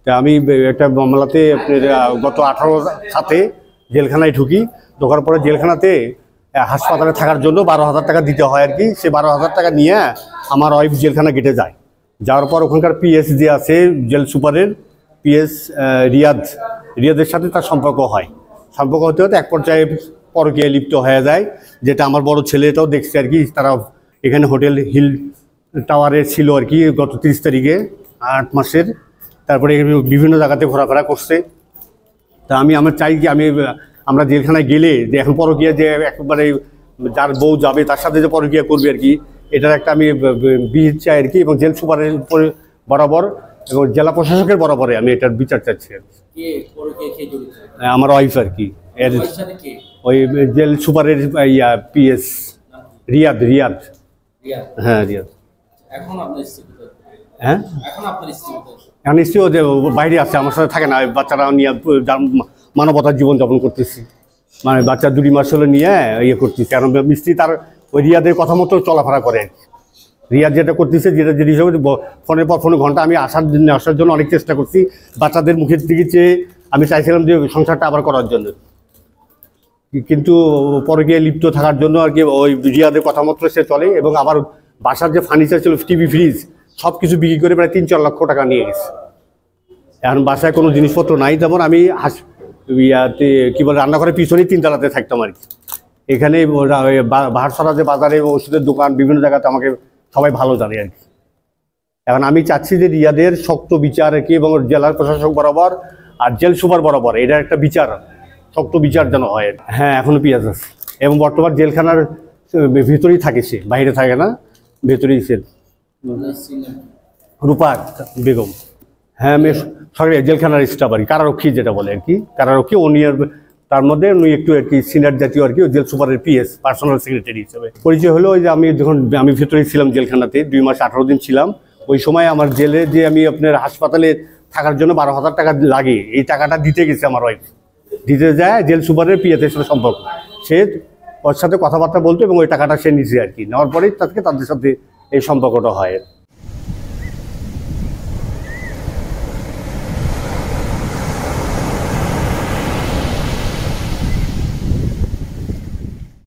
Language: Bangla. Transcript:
তা আমি একটা মামলাতে আপনার গত 18 জেলখানায় ঢুকি। ঢোকার পরে জেলখানাতে হাসপাতালে থাকার জন্য 12,000 টাকা দিতে হয় আর কি। সে 12,000 টাকা নিয়ে আমার ওয়াইফ জেলখানা গেটে যায়। যাওয়ার পর ওখানকার পিএস যে আছে জেল সুপারের পিএস রিয়াদের সাথে তার সম্পর্ক হয়। সম্পর্ক হতে হতে এক পর্যায়ে পরকীয়ায় লিপ্ত হয়ে যায়, যেটা আমার বড় ছেলেটাও দেখছে আর কি। তারা এখানে হোটেল হিল টাওয়ারে ছিল আর কি গত 30 তারিখে 8 মাসের। তারপরে বিভিন্ন জায়গাতে ঘোরাফেরা করছে। তা আমার চাই কি আমরা জেলখানায় গেলে যে এখন পরকীয়া যে একেবারে যার বউ যাবে তার সাথে যে পরকীয়া করবে আর কি, এটার একটা আমি বিচার চাই আর কি। এবং জেল সুপারের বরাবর এবং জেলা প্রশাসকের বরাবরে আমি এটার বিচার চাচ্ছি আর কি। আমার ওয়াইফ আর কি, এর ওই জেল সুপারের পিএস রিয়াদ। হ্যাঁ রিয়াদ। হ্যাঁ এখন স্ত্রী ও যে বাইরে আছে, আমার সাথে থাকে না। বাচ্চারা নিয়ে মানবতার জীবনযাপন করতেছি, মানে বাচ্চা 2 মাস হলে নিয়ে ইয়ে করতেছি। কারণ মিস্ত্রি তার ওই রিয়াদের কথা মতো চলাফেরা করে। রিয়াদ যেটা করতেছে, যেটা হিসাবে ফোনের পর ফোনে ঘন্টা আমি আসার জন্য অনেক চেষ্টা করছি। বাচ্চাদের মুখের দিকে চেয়ে আমি চাইছিলাম যে সংসারটা আবার করার জন্য, কিন্তু পরকীয়ায় লিপ্ত থাকার জন্য আর কি ওই রিয়াদের কথা মতো সে চলে। এবং আবার বাসার যে ফার্নিচার ছিল, টিভি, ফ্রিজ সব কিছু বিক্রি করে প্রায় 3-4 লক্ষ টাকা নিয়ে গেছে। এখন বাসায় কোনো জিনিসপত্র নাই। যেমন আমি কি বলে রান্নাঘরের পিছনেই 3 তলাতে থাকতাম আর কি। এখানে বাহারছড়া যে বাজারে ওষুধের দোকান বিভিন্ন জায়গাতে আমাকে সবাই ভালো জানে আর কি। এখন আমি চাচ্ছি যে রিয়াদের শক্ত বিচার আর কি, এবং জেলার প্রশাসক বরাবর আর জেল সুপার বরাবর এটা একটা বিচার, শক্ত বিচার যেন হয়। হ্যাঁ এখনো পিয়াজ আছে এবং বর্তমান জেলখানার ভিতরেই থাকে, সে বাইরে থাকে না, ভেতরেই সে। রূপা বেগম। হ্যাঁ আমি সরকারি জেলখানার স্টাফ আর কি, কারারক্ষী যেটা বলে আর কি। কারারক্ষী উনি তার মধ্যে উনি একটু আর কি সিনিয়র জাতীয় আর কি, জেল সুপারের পিএস পার্সোনাল সেক্রেটারি হিসেবে পরিচয় হলো। ওই যে আমি ভেতরেই ছিলাম জেলখানাতে 2 মাস 18 দিন ছিলাম। ওই সময় আমার জেলে যে আমি আপনার হাসপাতালে থাকার জন্য 12,000 টাকা লাগে, এই টাকাটা দিতে গেছে আমার ওয়াইফ। দিতে যায় জেল সুপারের পিএসের সাথে সম্পর্ক, সে ওর সাথে কথাবার্তা বলতো এবং ওই টাকাটা সে নিছে আর কি। নেওয়ার পরেই তাদের সাথে এই সম্পর্কটা হয়।